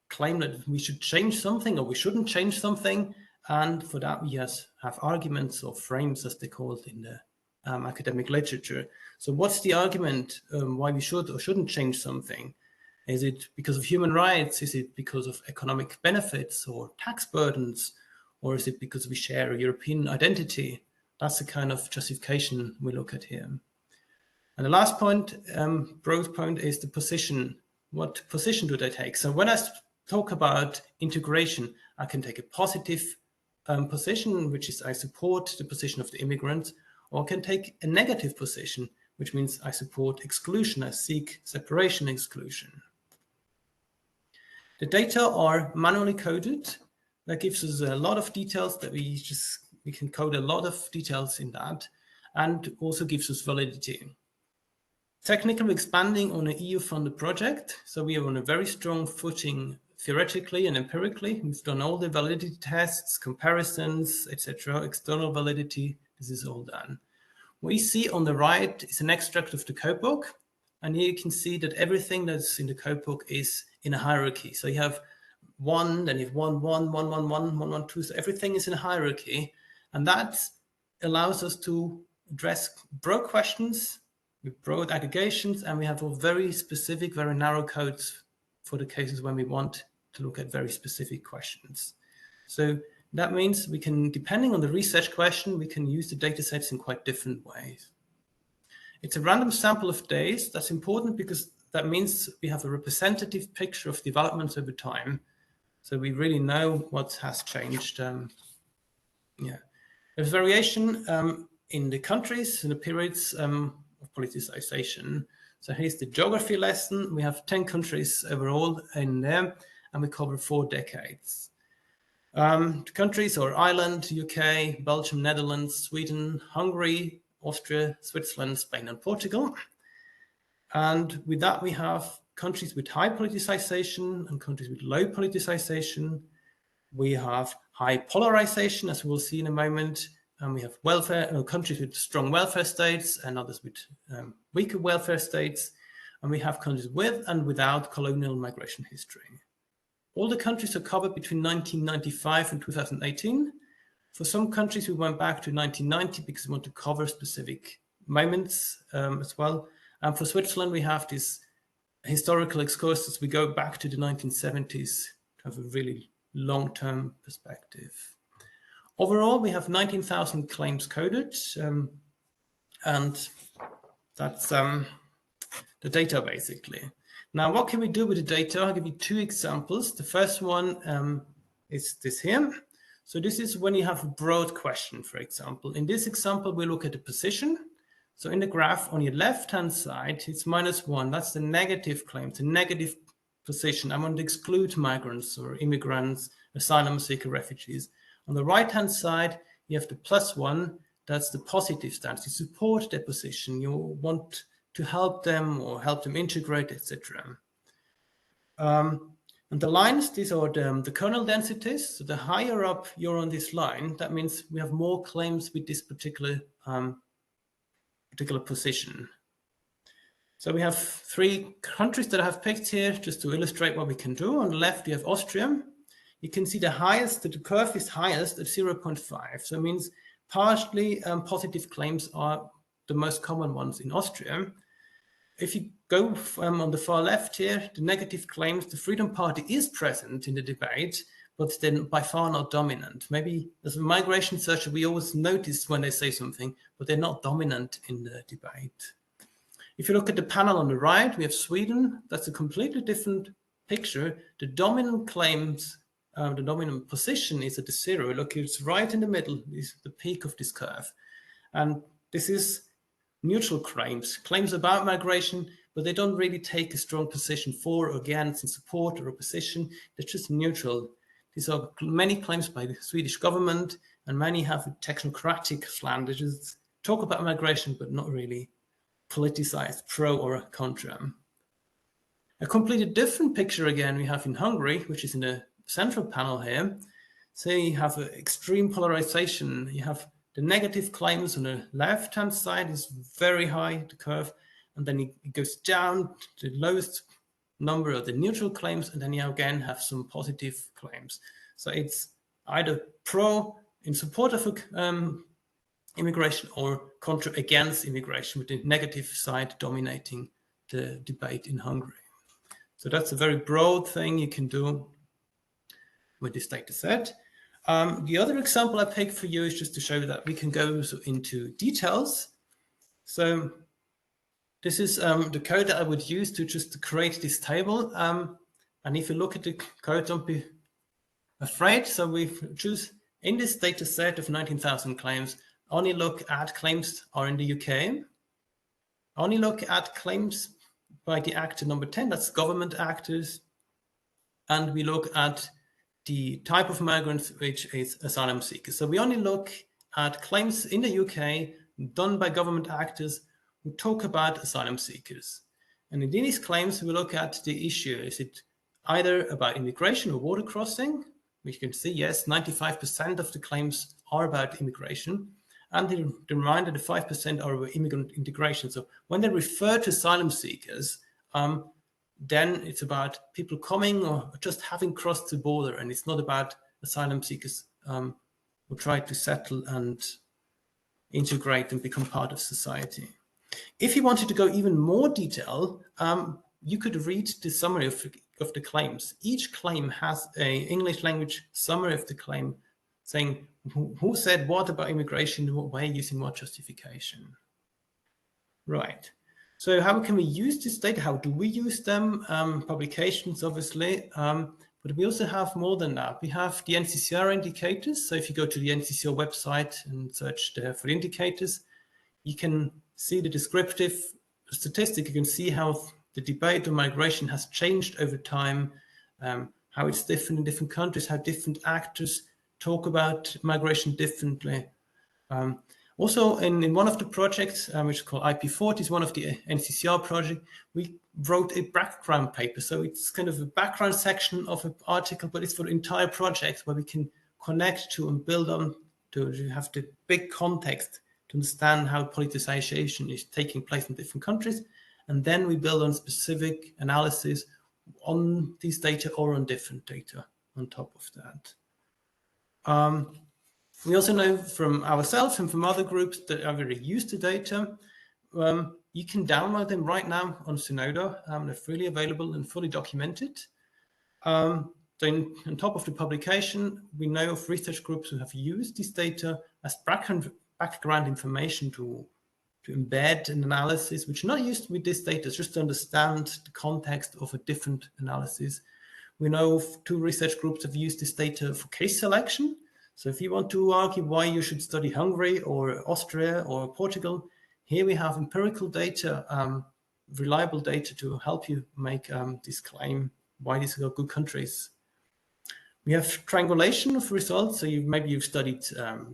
claim that we should change something or we shouldn't change something. And for that, we have arguments or frames, as they call it in the academic literature. So what's the argument why we should or shouldn't change something? Is it because of human rights? Is it because of economic benefits or tax burdens? Or is it because we share a European identity? That's the kind of justification we look at here. And the last point, broad point, is the position. What position do they take? So when I talk about integration, I can take a positive position, which is I support the position of the immigrant, or I can take a negative position, which means I support exclusion, I seek separation exclusion. The data are manually coded. That gives us a lot of details that we can code a lot of details in that, and also gives us validity. Technically expanding on an EU-funded project, so we are on a very strong footing theoretically and empirically. We've done all the validity tests, comparisons, etc., external validity. This is all done. What you see on the right is an extract of the codebook, and here you can see that everything that's in the codebook is in a hierarchy. So you have 1, then you have 1, 1, 1, 1, 1, 1, 1, 2. So everything is in a hierarchy, and that allows us to address broad questions with broad aggregations, and we have a very specific, very narrow codes for the cases when we want to look at very specific questions. So that means we can, depending on the research question, we can use the data sets in quite different ways. It's a random sample of days. That's important because that means we have a representative picture of developments over time. So we really know what has changed. There's variation in the countries, in the periods of politicization. So here's the geography lesson. We have 10 countries overall in there, and we cover 4 decades. The countries are Ireland, UK, Belgium, Netherlands, Sweden, Hungary, Austria, Switzerland, Spain, and Portugal. And with that, we have countries with high politicization and countries with low politicization. We have high polarization, as we'll see in a moment. And we have countries with strong welfare states and others with weaker welfare states. And we have countries with and without colonial migration history. All the countries are covered between 1995 and 2018. For some countries, we went back to 1990 because we want to cover specific moments as well. And for Switzerland, we have this historical excursus. We go back to the 1970s to have a really long-term perspective. Overall, we have 19,000 claims coded, and that's the data, basically. Now, what can we do with the data? I'll give you 2 examples. The first one is this here. So this is when you have a broad question, for example. In this example, we look at the position. So in the graph on your left-hand side, it's -1. That's the negative claim, it's a negative position. I want to exclude migrants or immigrants, asylum seeker, refugees. On the right-hand side, you have the +1. That's the positive stance. You support their position. You want to help them or help them integrate, etc. And the lines, these are the kernel densities. So the higher up you're on this line, that means we have more claims with this particular position. So we have 3 countries that I have picked here just to illustrate what we can do. On the left, you have Austria. You can see the curve is highest at 0.5. So it means partially positive claims are the most common ones in Austria. If you go on the far left here, the negative claims, the Freedom Party is present in the debate, but they're by far not dominant. Maybe as a migration searcher, we always notice when they say something, but they're not dominant in the debate. If you look at the panel on the right, we have Sweden. That's a completely different picture. The dominant claims, the dominant position is at the 0. Look, it's right in the middle, is the peak of this curve. And this is neutral claims about migration, but they don't really take a strong position for or against, in support or opposition. They're just neutral. These are many claims by the Swedish government, and many have a technocratic slant. They just talk about migration, but not really politicized, pro or contra. A completely different picture again we have in Hungary, which is in the central panel here. So you have an extreme polarization. You have the negative claims on the left-hand side is very high, the curve, and then it goes down to the lowest number of the neutral claims, and then you again have some positive claims. So it's either pro, in support of immigration, or contra, against immigration, with the negative side dominating the debate in Hungary. So that's a very broad thing you can do with this data set. The other example I picked for you is just to show that we can go into details. So this is the code that I would use to just create this table. And if you look at the code, don't be afraid. So we choose in this data set of 19,000 claims, only look at claims are in the UK. Only look at claims by the actor number 10, that's government actors. And we look at the type of migrants, which is asylum seekers. So we only look at claims in the UK done by government actors who talk about asylum seekers. And in these claims, we look at the issue. Is it either about immigration or border crossing? We can see, yes, 95% of the claims are about immigration. And the reminder, the 5% are about immigrant integration. So when they refer to asylum seekers, then it's about people coming or just having crossed the border, and it's not about asylum seekers who try to settle and integrate and become part of society. If you wanted to go even more detail, you could read the summary of the claims. Each claim has an English language summary of the claim saying who said what about immigration, in what way, using what justification. Right. So how can we use this data? How do we use them? Publications, obviously, but we also have more than that. We have the NCCR indicators. So if you go to the NCCR website and search there for indicators, you can see the descriptive statistic. You can see how the debate on migration has changed over time, how it's different in different countries, how different actors talk about migration differently. Also, in one of the projects, which is called IP40, is one of the NCCR project, we wrote a background paper. So it's kind of a background section of an article, but it's for the entire project where we can connect to and build on to have the big context to understand how politicization is taking place in different countries. And then we build on specific analysis on these data or on different data on top of that. We also know from ourselves and from other groups that have already used the data. You can download them right now on Zenodo. They're freely available and fully documented. Then on top of the publication, we know of research groups who have used this data as background information to embed an analysis, which are not used with this data, just to understand the context of a different analysis. We know of 2 research groups have used this data for case selection. So if you want to argue why you should study Hungary or Austria or Portugal, here we have empirical data, reliable data to help you make this claim, why these are good countries. We have triangulation of results. So maybe you've studied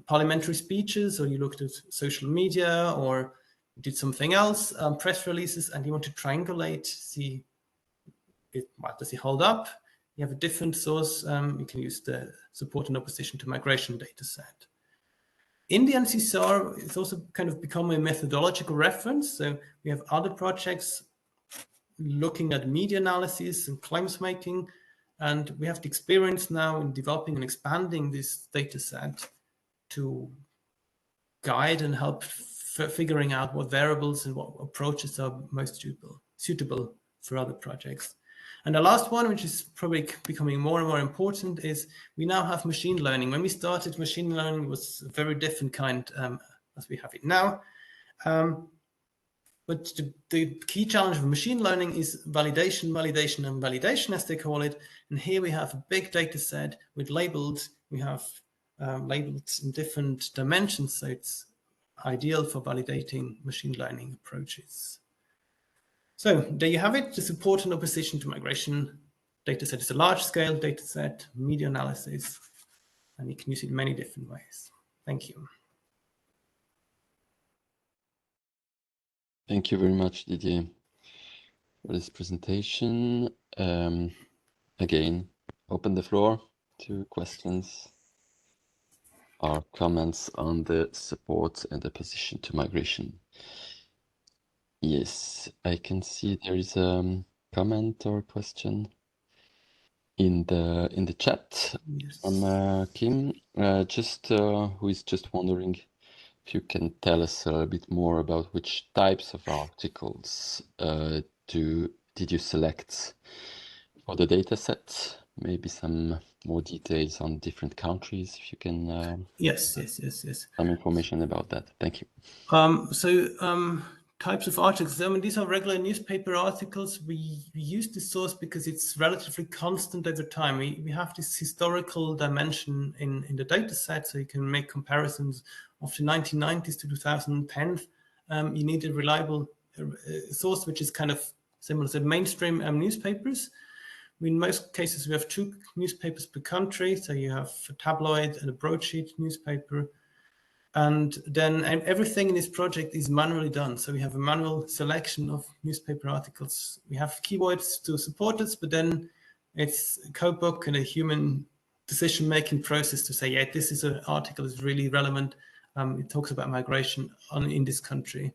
parliamentary speeches, or you looked at social media, or did something else, press releases, and you want to triangulate, see does it hold up? you have a different source, you can use the support and opposition to migration dataset. In the NCCR, it's also kind of become a methodological reference. So we have other projects looking at media analysis and claims making, and we have the experience now in developing and expanding this data set to guide and help figuring out what variables and what approaches are most suitable for other projects. And the last one, which is probably becoming more and more important, is we now have machine learning. When we started, machine learning was a very different kind as we have it now. But the key challenge of machine learning is validation, validation, and validation, as they call it. And here we have a big data set with labels. We have labels in different dimensions, so it's ideal for validating machine learning approaches. So there you have it, the support and opposition to migration dataset is a large-scale dataset, media analysis, and you can use it in many different ways. Thank you. Thank you very much, Didier, for this presentation. Again, open the floor to questions or comments on the support and opposition to migration. Yes, I can see there is a comment or question in the chat. Yes. From Kim, who is just wondering if you can tell us a little bit more about which types of articles did you select for the data set? Maybe some more details on different countries, if you can. Yes. Some information about that. Thank you. Types of articles. I mean, these are regular newspaper articles. We use this source because it's relatively constant over time. We have this historical dimension in the data set, so you can make comparisons of the 1990s to 2010. You need a reliable source, which is kind of similar to mainstream newspapers. In most cases, we have 2 newspapers per country. So you have a tabloid and a broadsheet newspaper. And then everything in this project is manually done. So we have a manual selection of newspaper articles. We have keywords to support us, but then it's a code book and a human decision-making process to say, yeah, this is an article is really relevant. It talks about migration in this country.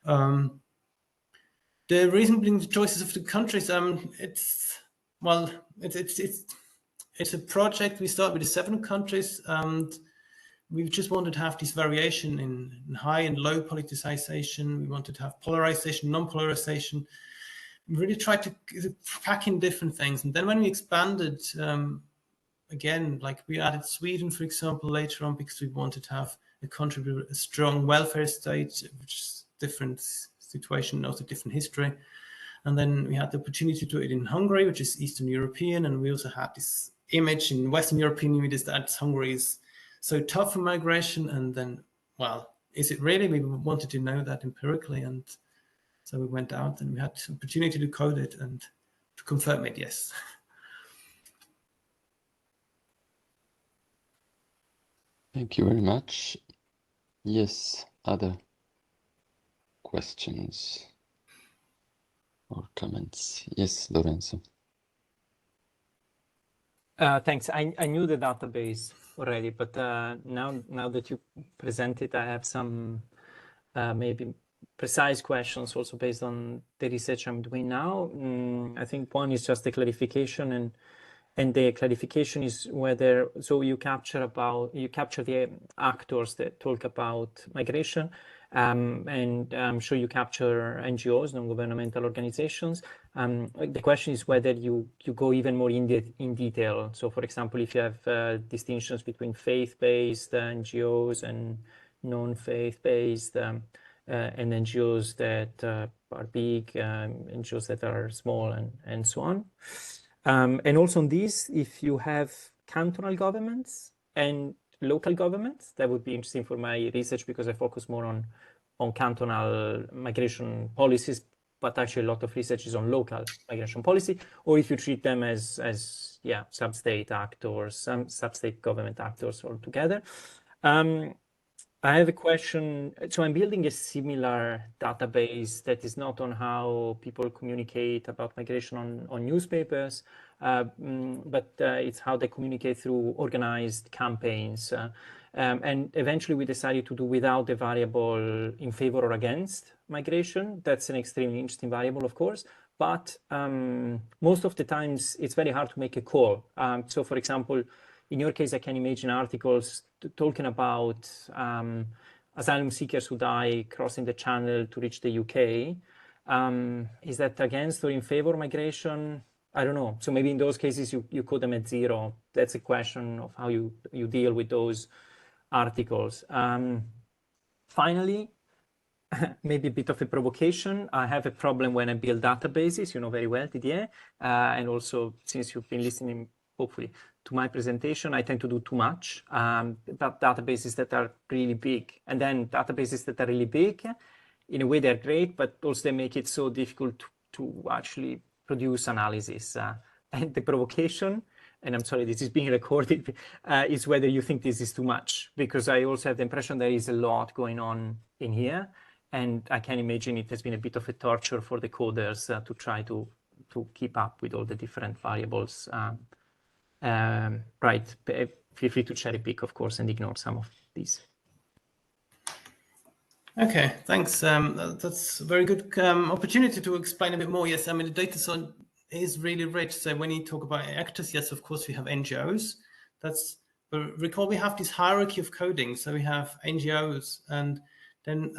The reason being the choices of the countries, it's a project. We start with the 7 countries, and we just wanted to have this variation in high and low politicization. We wanted to have polarization, non-polarization. We really tried to pack in different things. And then when we expanded, again, like we added Sweden, for example, later on, because we wanted to have a country with a strong welfare state, which is different situation, also different history. And then we had the opportunity to do it in Hungary, which is Eastern European. And we also had this image in Western European media that Hungary is so tough for migration, and then, well, is it really? We wanted to know that empirically, and so we went out and we had the opportunity to code it and to confirm it, yes. Thank you very much. Yes, other questions or comments? Yes, Lorenzo. Thanks. I knew the database already, but now that you present it, I have some maybe precise questions also based on the research I'm doing now. I think one is just a clarification, and the clarification is whether you capture the actors that talk about migration, and I'm sure you capture NGOs, non-governmental organizations. The question is whether you go even more in detail. So, for example, if you have distinctions between faith-based NGOs and non-faith-based, and NGOs that are big, NGOs that are small, and so on. And also on this, if you have cantonal governments and local governments, that would be interesting for my research, because I focus more on cantonal migration policies, but actually a lot of research is on local migration policy, or if you treat them as sub-state actors, some sub-state government actors altogether. I have a question. So I'm building a similar database that is not on how people communicate about migration on newspapers, but it's how they communicate through organized campaigns. And eventually we decided to do without the variable in favor or against migration. That's an extremely interesting variable, of course, but most of the times it's very hard to make a call. So for example, in your case, I can imagine articles talking about asylum seekers who die crossing the channel to reach the UK. Is that against or in favor of migration? I don't know. So maybe in those cases, you code them at 0. That's a question of how you deal with those articles. Finally, maybe a bit of a provocation. I have a problem when I build databases, you know very well, Didier. And also, since you've been listening, hopefully, to my presentation, I tend to do too much, but databases that are really big. And then databases that are really big, in a way they're great, but also they make it so difficult to actually produce analysis. And the provocation, and I'm sorry, this is being recorded, is whether you think this is too much, because I also have the impression there is a lot going on in here. And I can imagine it has been a bit of a torture for the coders to try to keep up with all the different variables. Right, feel free to cherry pick, of course, and ignore some of these. Okay, thanks. That's a very good opportunity to explain a bit more. Yes, I mean, the data set is really rich. So when you talk about actors, yes, of course, we have NGOs. But recall we have this hierarchy of coding. So we have NGOs, and then,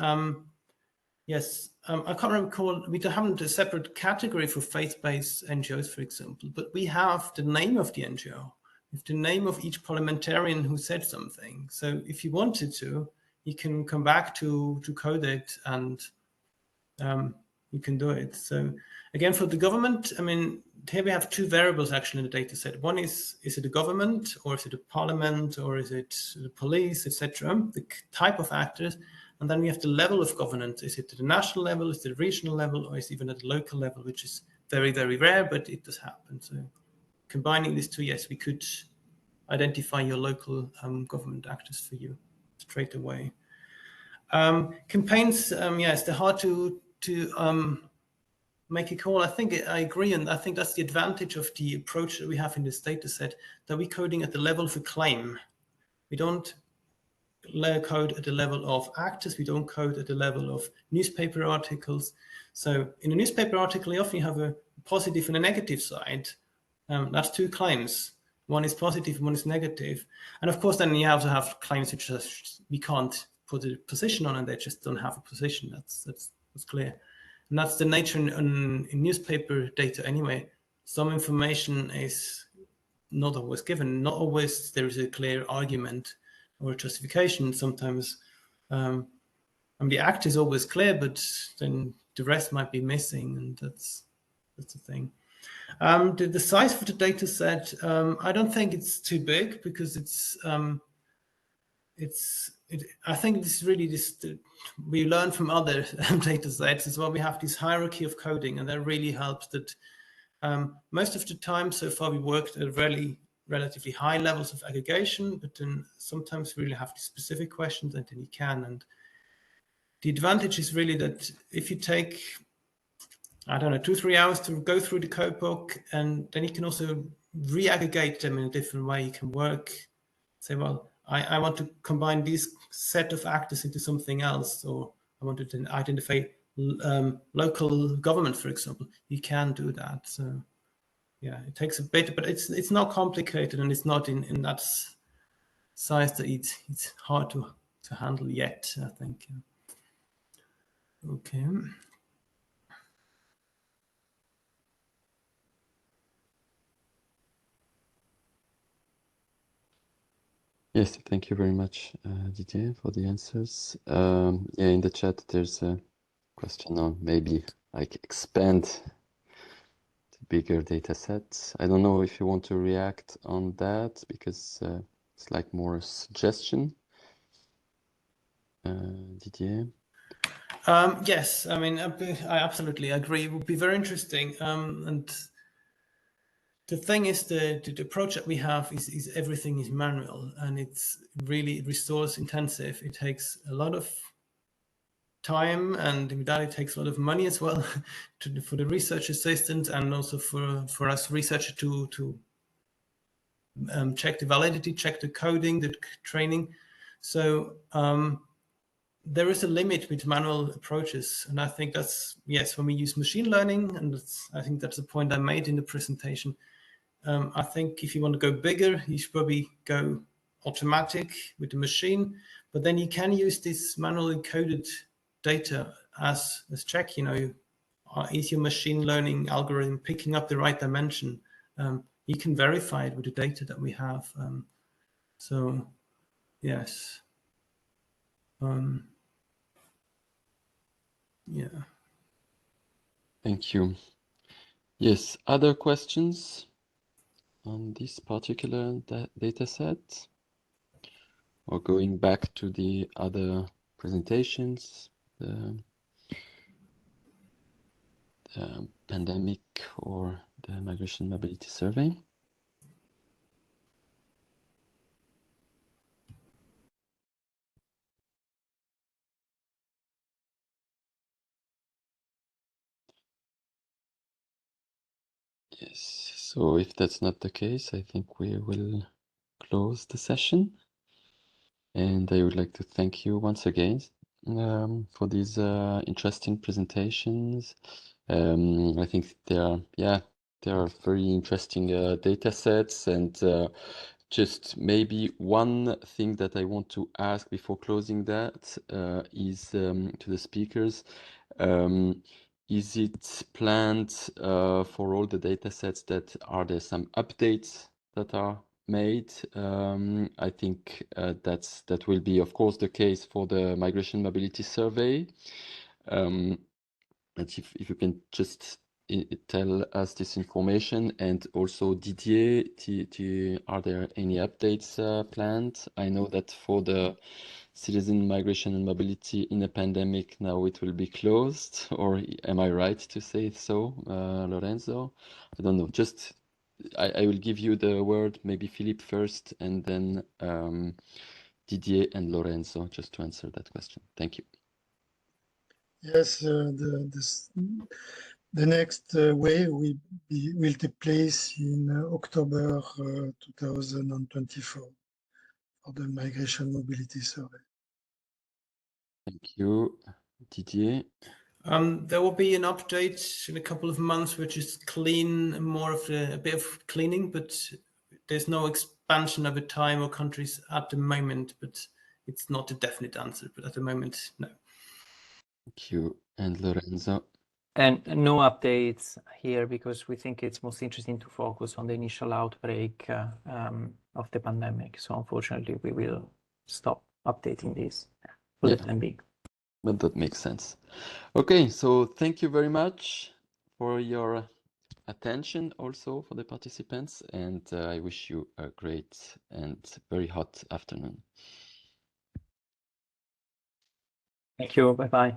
yes, I can't recall, we haven't a separate category for faith-based NGOs, for example, but we have the name of the NGO, with the name of each parliamentarian who said something. So if you wanted to, you can come back to code it, and you can do it. So again, for the government, I mean, here we have 2 variables actually in the data set. One is it a government, or is it a parliament, or is it the police, etc., the type of actors. And then we have the level of governance. Is it at the national level, is it at the regional level, or is it even at the local level, which is very, very rare, but it does happen. So combining these 2, yes, we could identify your local government actors for you straight away. Campaigns, yes, they're hard to make a call. I think I agree, and I think that's the advantage of the approach that we have in this data set, that we're coding at the level of a claim. We don't code at the level of actors. We don't code at the level of newspaper articles. So in a newspaper article, you often have a positive and a negative side. That's 2 claims. One is positive, one is negative. And of course, then you also have claims which we can't put a position on, and they just don't have a position. That's clear. And that's the nature in newspaper data anyway. Some information is not always given. Not always there is a clear argument or justification. Sometimes the act is always clear, but then the rest might be missing, and that's the thing. The size for the data set, I don't think it's too big, because I think this really we learn from other data sets as well. We have this hierarchy of coding, and that really helps. That most of the time so far we worked at relatively high levels of aggregation, but then sometimes we really have specific questions, and then you can. And the advantage is really that if you take, I don't know, 2-3 hours to go through the code book, and then you can also re-aggregate them in a different way. You can work, say, well, I want to combine this set of actors into something else, or I want to identify local government, for example. You can do that. So yeah, it takes a bit, but it's not complicated, and it's not in that size that it's hard to handle yet, I think. Okay. Yes, thank you very much, Didier, for the answers. Yeah, in the chat, there's a question on maybe like expand to bigger data sets. I don't know if you want to react on that, because it's like more a suggestion. Didier? Yes, I mean, I absolutely agree. It would be very interesting. And the thing is, the approach that we have is everything is manual, and it's really resource intensive. It takes a lot of time, and with that it takes a lot of money as well for the research assistant, and also for us researchers to check the validity, check the coding, the training. So there is a limit with manual approaches, and I think that's, yes, when we use machine learning, and I think that's the point I made in the presentation. I think if you want to go bigger, you should probably go automatic with the machine, but then you can use this manually coded data as check, you know, is your machine learning algorithm picking up the right dimension? You can verify it with the data that we have. So yes. Yeah. Thank you. Yes, other questions on this particular data set? Or going back to the other presentations, the pandemic or the migration mobility survey? Yes, so if that's not the case, I think we will close the session. And I would like to thank you once again for these interesting presentations. I think they are very interesting data sets, and just maybe one thing that I want to ask before closing that is to the speakers. Is it planned for all the data sets that are there some updates that are made? I think that will be, of course, the case for the migration mobility survey. And if you can just tell us this information, and also Didier, are there any updates planned? I know that for the citizen migration and mobility in a pandemic, now it will be closed, or am I right to say so, Lorenzo? I don't know, just I will give you the word, maybe Philippe first, and then Didier and Lorenzo, just to answer that question. Thank you. Yes, the next wave will take place in October 2024 for the migration mobility survey. Thank you, Didier. There will be an update in a couple of months, which is clean, more of a bit of cleaning, but there's no expansion of a time or countries at the moment, but it's not a definite answer, but at the moment, no. Thank you. And Lorenzo? And no updates here, because we think it's most interesting to focus on the initial outbreak of the pandemic. So unfortunately, we will stop updating this for the time being. But that makes sense. Okay, so thank you very much for your attention, also for the participants, and I wish you a great and very hot afternoon. Thank you. Bye-bye.